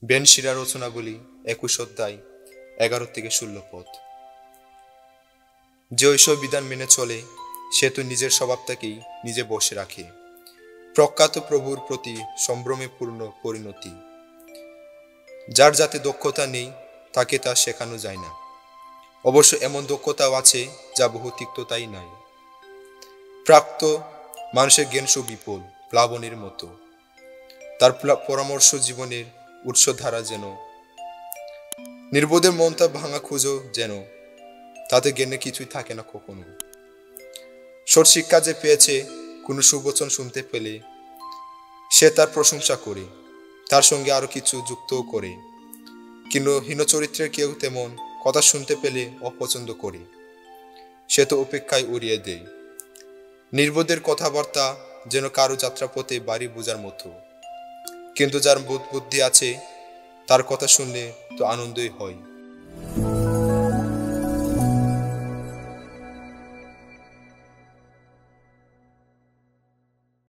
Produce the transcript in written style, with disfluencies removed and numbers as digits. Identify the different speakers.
Speaker 1: বেনশিরা রচনাবলী 21 অধ্যায় 11-16 পদ। যে ঐসব বিধান মেনে চলে সে তো নিজের স্বভাবটাকেই নিজে বসে রাখে। প্রখ্যাত প্রভুর প্রতি সম্ভ্রমে পূর্ণ পরিণতি। যার যাতে দক্ষতা নেই তাকে তা শেখানো যায় না। অবশ্য এমন দক্ষতাও আছে যা বহু তিক্ততাই নাই। প্রাপ্ত মানুষের জ্ঞান সুবিপুল প্লাবনের মতো, তার পরামর্শ জীবনের উৎসধারা যেন। নির্বোধের মনটা ভাঙা খুঁজো যেন, তাতে জ্ঞানে কিছুই থাকে না কখনো। সৎ শিক্ষা যে পেয়েছে কোনো সুবচন শুনতে পেলে সে তার প্রশংসা করে, তার সঙ্গে আরো কিছু যুক্তও করে। কিন্তু হীন চরিত্রের কেউ তেমন কথা শুনতে পেলে অপছন্দ করে, সে তো অপেক্ষায় উড়িয়ে দেয়। নির্বোধের কথাবার্তা যেন কারো যাত্রাপথে বাড়ি বোঝার মতো, কিন্তু যার বোধ বুদ্ধি আছে তার কথা শুনলে তো আনন্দই হয়।